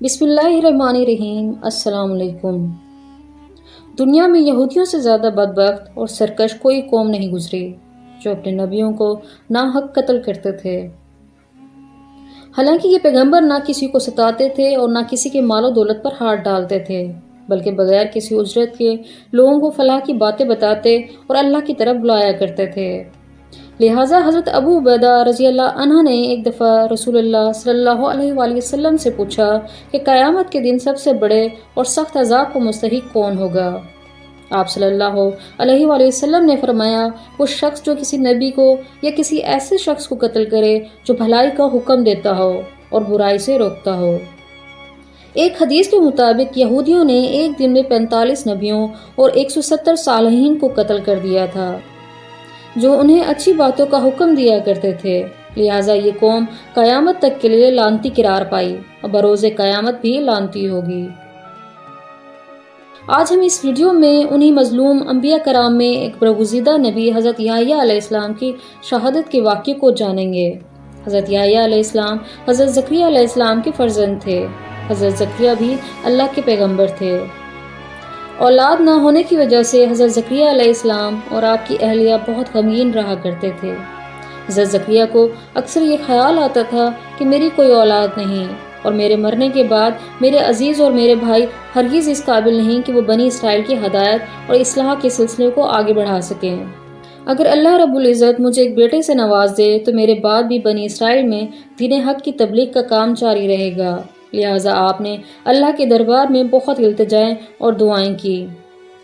بسم اللہ الرحمن الرحیم۔ السلام علیکم۔ دنیا میں یہودیوں سے زیادہ بدبخت اور سرکش کوئی قوم نہیں گزری جو اپنے نبیوں کو ناحق قتل کرتے تھے۔ حالانکہ یہ پیغمبر نہ کسی کو ستاتے تھے اور نہ کسی کے مال و دولت پر ہاتھ ڈالتے تھے، بلکہ بغیر کسی اجرت کے لوگوں کو فلاح کی باتیں بتاتے اور اللہ کی طرف بلایا کرتے تھے۔ لہٰذا حضرت ابو عبیدہ رضی اللہ عنہ نے ایک دفعہ رسول اللہ صلی اللہ علیہ وآلہ وسلم سے پوچھا کہ قیامت کے دن سب سے بڑے اور سخت عذاب کو مستحق کون ہوگا؟ آپ صلی اللہ علیہ وآلہ وسلم نے فرمایا، وہ شخص جو کسی نبی کو یا کسی ایسے شخص کو قتل کرے جو بھلائی کا حکم دیتا ہو اور برائی سے روکتا ہو۔ ایک حدیث کے مطابق یہودیوں نے ایک دن میں 45 نبیوں اور 170 صالحین کو قتل کر دیا تھا جو انہیں اچھی باتوں کا حکم دیا کرتے تھے۔ لہٰذا یہ قوم قیامت تک کے لیے لعنتی قرار پائی اور بروز قیامت بھی لعنتی ہوگی۔ آج ہم اس ویڈیو میں انہی مظلوم انبیاء کرام میں ایک برگزیدہ نبی حضرت یحییٰ علیہ السلام کی شہادت کے واقعے کو جانیں گے۔ حضرت یحییٰ علیہ السلام حضرت زکریا علیہ السلام کے فرزند تھے۔ حضرت زکریا بھی اللہ کے پیغمبر تھے۔ اولاد نہ ہونے کی وجہ سے حضرت زکریا علیہ السلام اور آپ کی اہلیہ بہت غمگین رہا کرتے تھے۔ حضرت زکریا کو اکثر یہ خیال آتا تھا کہ میری کوئی اولاد نہیں اور میرے مرنے کے بعد میرے عزیز اور میرے بھائی ہرگز اس قابل نہیں کہ وہ بنی اسرائیل کی ہدایت اور اصلاح کے سلسلے کو آگے بڑھا سکیں۔ اگر اللہ رب العزت مجھے ایک بیٹے سے نواز دے تو میرے بعد بھی بنی اسرائیل میں دین حق کی تبلیغ کا کام جاری رہے گا۔ لہٰذا آپ نے اللہ کے دربار میں بہت التجائیں اور دعائیں کی۔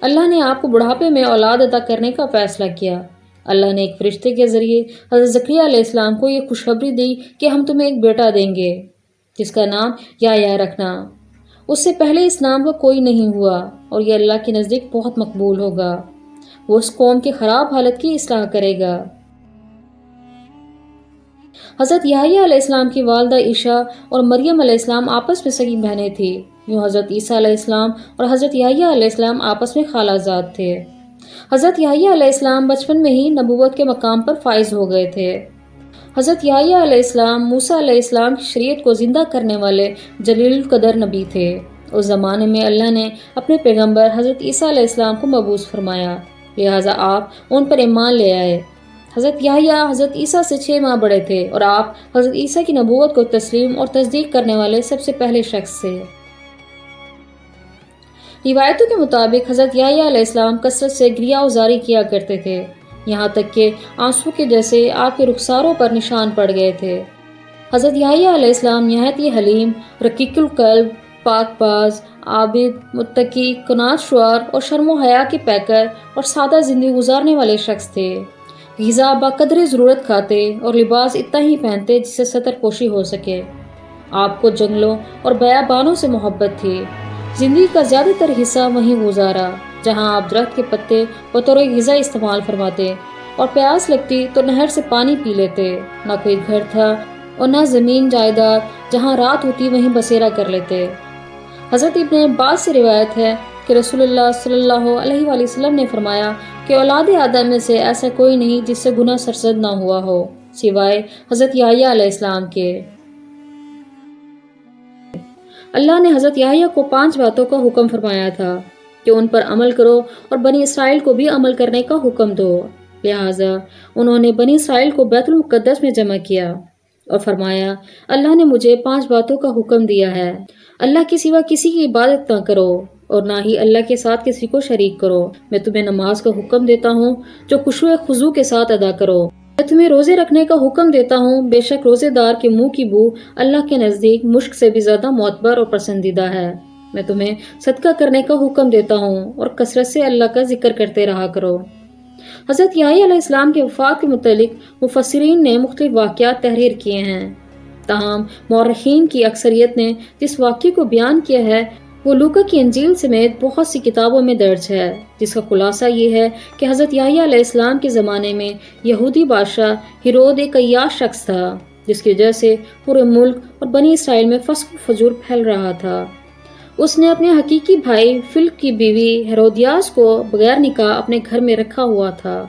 اللہ نے آپ کو بڑھاپے میں اولاد عطا کرنے کا فیصلہ کیا۔ اللہ نے ایک فرشتے کے ذریعے حضرت زکریا علیہ السلام کو یہ خوشخبری دی کہ ہم تمہیں ایک بیٹا دیں گے جس کا نام یحییٰ رکھنا۔ اس سے پہلے اس نام کا کوئی نہیں ہوا اور یہ اللہ کے نزدیک بہت مقبول ہوگا۔ وہ اس قوم کی خراب حالت کی اصلاح کرے گا۔ حضرت یحییٰ علیہ السلام کی والدہ عیشا اور مریم علیہ السلام آپس میں سگی بہنیں تھیں۔ یوں حضرت عیسیٰ علیہ السلام اور حضرت یحییٰ علیہ السلام آپس میں خالہ زاد تھے۔ حضرت یحییٰ علیہ السلام بچپن میں ہی نبوت کے مقام پر فائز ہو گئے تھے۔ حضرت یحییٰ علیہ السلام موسیٰ علیہ السلام کی شریعت کو زندہ کرنے والے جلیل القدر نبی تھے۔ اس زمانے میں اللہ نے اپنے پیغمبر حضرت عیسیٰ علیہ السلام کو مبعوث فرمایا، لہٰذا آپ ان پر ایمان لے آئے۔ حضرت یحییٰ حضرت عیسیٰ سے 6 ماہ بڑے تھے اور آپ حضرت عیسیٰ کی نبوت کو تسلیم اور تصدیق کرنے والے سب سے پہلے شخص تھے۔ روایتوں کے مطابق حضرت یحییٰ علیہ السلام کثرت سے گریہ وزاری کیا کرتے تھے، یہاں تک کہ آنسو کے جیسے آپ کے رخساروں پر نشان پڑ گئے تھے۔ حضرت یحییٰ علیہ السلام نہایت ہی حلیم، رقیق القلب، پاک باز، عابد، متقی، قناعت شعار اور شرم و حیا کے پیکر اور سادہ زندگی گزارنے والے شخص تھے۔ غذا بقدر ضرورت کھاتے اور لباس اتنا ہی پہنتے جس سے ستر پوشی ہو سکے۔ آپ کو جنگلوں اور بیابانوں سے محبت تھی۔ زندگی کا زیادہ تر حصہ وہیں گزارا جہاں آپ درخت کے پتے بطور غذا استعمال فرماتے اور پیاس لگتی تو نہر سے پانی پی لیتے۔ نہ کوئی گھر تھا اور نہ زمین جائیداد، جہاں رات ہوتی وہیں بسیرا کر لیتے۔ حضرت ابن عباس سے روایت ہے کہ رسول اللہ صلی اللہ علیہ وآلہ وسلم نے فرمایا کہ اولاد آدم میں سے ایسا کوئی نہیں جس سے گناہ سرزد نہ ہوا ہو سوائے حضرت یحییٰ علیہ السلام کے۔ اللہ نے حضرت یحییٰ کو 5 باتوں کا حکم فرمایا تھا کہ ان پر عمل کرو اور بنی اسرائیل کو بھی عمل کرنے کا حکم دو۔ لہٰذا انہوں نے بنی اسرائیل کو بیت المقدس میں جمع کیا اور فرمایا، اللہ نے مجھے 5 باتوں کا حکم دیا ہے۔ اللہ کے سوا کسی کی عبادت نہ کرو اور نہ ہی اللہ کے ساتھ کسی کو شریک کرو۔ میں تمہیں نماز کا حکم دیتا ہوں جو خشوع خضوع کے ساتھ ادا کرو۔ میں تمہیں روزے رکھنے کا حکم دیتا ہوں، بے شک روزے دار کے منہ کی بو اللہ کے نزدیک مشک سے بھی زیادہ معتبر اور پسندیدہ ہے۔ میں تمہیں صدقہ کرنے کا حکم دیتا ہوں اور کثرت سے اللہ کا ذکر کرتے رہا کرو۔ حضرت یحییٰ علیہ السلام کے وفات کے متعلق مفسرین نے مختلف واقعات تحریر کیے ہیں، تاہم مورخین کی اکثریت نے جس واقعے کو بیان کیا ہے وہ لوکا کی انجیل سمیت بہت سی کتابوں میں درج ہے، جس کا خلاصہ یہ ہے کہ حضرت یحییٰ علیہ السلام کے زمانے میں یہودی بادشاہ ہیرود ایک عیاش شخص تھا جس کی وجہ سے پورے ملک اور بنی اسرائیل میں فسق و فجور پھیل رہا تھا۔ اس نے اپنے حقیقی بھائی فلپ کی بیوی ہیرودیاس کو بغیر نکاح اپنے گھر میں رکھا ہوا تھا۔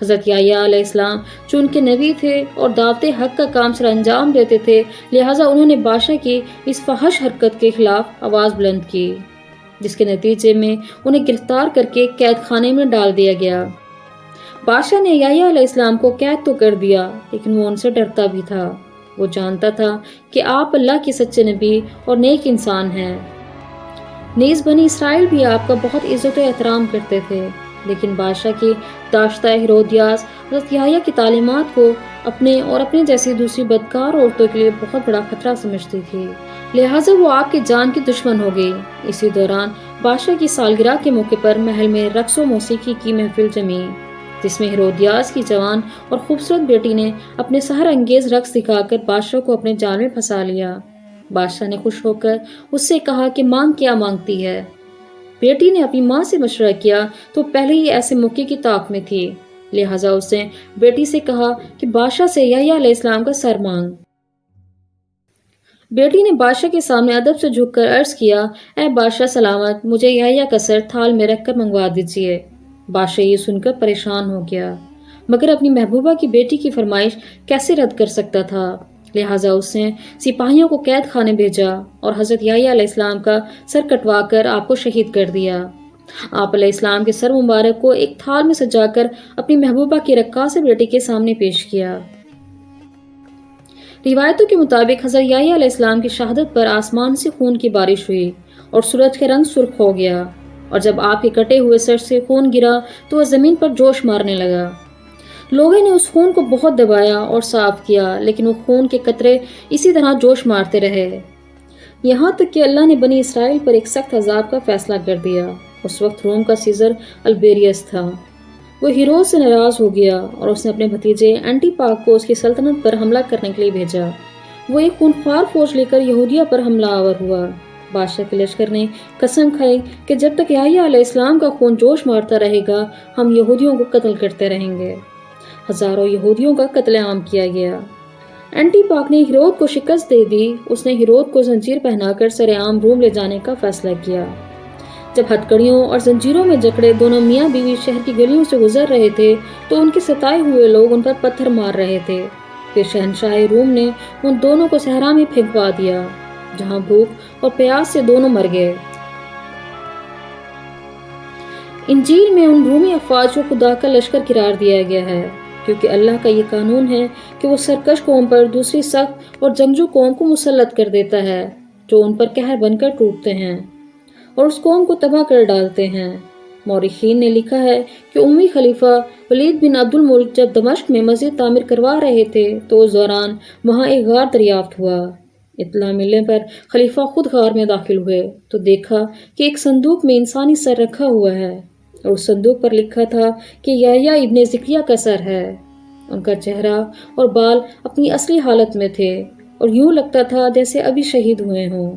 حضرت یحییٰ علیہ السلام چونکہ نبی تھے اور دعوت حق کا کام سر انجام دیتے تھے، لہٰذا انہوں نے بادشاہ کی اس فحش حرکت کے خلاف آواز بلند کی، جس کے نتیجے میں انہیں گرفتار کر کے قید خانے میں ڈال دیا گیا۔ بادشاہ نے یحییٰ علیہ السلام کو قید تو کر دیا، لیکن وہ ان سے ڈرتا بھی تھا۔ وہ جانتا تھا کہ آپ اللہ کے سچے نبی اور نیک انسان ہیں۔ نیز بنی اسرائیل بھی آپ کا بہت عزت و احترام کرتے تھے، لیکن بادشاہ کی داشتہ ہیرودیاس حضرت یحییٰ کی تعلیمات کو اپنے اور اپنے جیسی دوسری بدکار عورتوں کے لیے بہت بڑا خطرہ سمجھتی تھی، لہٰذا وہ آپ کی جان کی دشمن ہو گئی۔ اسی دوران بادشاہ کی سالگرہ کے موقع پر محل میں رقص و موسیقی کی محفل جمی، جس میں ہیرودیاس کی جوان اور خوبصورت بیٹی نے اپنے سحر انگیز رقص دکھا کر بادشاہ کو اپنے جال میں پھنسا لیا۔ بادشاہ نے خوش ہو کر اس سے کہا کہ مانگ کیا مانگتی ہے۔ بیٹی نے اپنی ماں سے مشورہ کیا تو پہلے ہی ایسے موقع کی طاق میں تھی، لہٰذا اس نے بیٹی سے کہا کہ بادشاہ سے یحییٰ علیہ السلام کا سر مانگ۔ بیٹی نے بادشاہ کے سامنے ادب سے جھک کر عرض کیا، اے بادشاہ سلامت، مجھے یحییٰ کا سر تھال میں رکھ کر منگوا دیجیے۔ بادشاہ یہ سن کر پریشان ہو گیا، مگر اپنی محبوبہ کی بیٹی کی فرمائش کیسے رد کر سکتا تھا، لہٰذا اس نے سپاہیوں کو قید خانے بھیجا اور حضرت یحییٰ علیہ السلام کا سر کٹوا کر آپ کو شہید کر دیا۔ آپ علیہ السلام کے سر مبارک کو ایک تھال میں سجا کر اپنی محبوبہ کی رقاص بیٹی کے سامنے پیش کیا۔ روایتوں کے مطابق حضرت یحییٰ علیہ السلام کی شہادت پر آسمان سے خون کی بارش ہوئی اور سورج کا رنگ سرخ ہو گیا، اور جب آپ کے کٹے ہوئے سر سے خون گرا تو وہ زمین پر جوش مارنے لگا۔ لوگوں نے اس خون کو بہت دبایا اور صاف کیا، لیکن وہ خون کے قطرے اسی طرح جوش مارتے رہے، یہاں تک کہ اللہ نے بنی اسرائیل پر ایک سخت عذاب کا فیصلہ کر دیا۔ اس وقت روم کا سیزر البیریس تھا۔ وہ ہیرود سے ناراض ہو گیا اور اس نے اپنے بھتیجے اینٹی پاک کو اس کی سلطنت پر حملہ کرنے کے لیے بھیجا۔ وہ ایک خونخوار فوج لے کر یہودیہ پر حملہ آور ہوا۔ بادشاہ کے لشکر نے قسم کھائی کہ جب تک یحییٰ علیہ السلام کا خون جوش مارتا رہے گا، ہم یہودیوں کو قتل کرتے رہیں گے۔ ہزاروں یہودیوں کا قتل عام کیا گیا۔ اینٹی پاک نے ہیرود کو شکست دے دی۔ اس نے ہیرود کو زنجیر پہنا کر سرعام روم لے جانے کا فیصلہ کیا۔ جب ہتکڑیوں اور زنجیروں میں جکڑے دونوں میاں بیوی شہر کی گلیوں سے گزر رہے تھے تو ان کے ستائے ہوئے لوگ ان پر پتھر مار رہے تھے۔ پھر شہنشاہ روم نے ان دونوں کو صحرا میں پھینکوا دیا، جہاں بھوک اور پیاس سے دونوں مر گئے۔ انجیل میں ان رومی افواج کو خدا کا لشکر قرار دیا گیا ہے، کیونکہ اللہ کا یہ قانون ہے کہ وہ سرکش قوم پر دوسری سخت اور جنگجو قوم کو مسلط کر دیتا ہے، جو ان پر قہر بن کر ٹوٹتے ہیں اور اس قوم کو تباہ کر ڈالتے ہیں۔ مورخین نے لکھا ہے کہ امی خلیفہ ولید بن عبد الملک جب دمشق میں مسجد تعمیر کروا رہے تھے تو اس دوران وہاں ایک غار دریافت ہوا۔ اطلاع ملنے پر خلیفہ خود غار میں داخل ہوئے تو دیکھا کہ ایک صندوق میں انسانی سر رکھا ہوا ہے، اور اس صندوق پر لکھا تھا کہ یحییٰ ابن زکریا کا سر ہے۔ ان کا چہرہ اور بال اپنی اصلی حالت میں تھے اور یوں لگتا تھا جیسے ابھی شہید ہوئے ہوں۔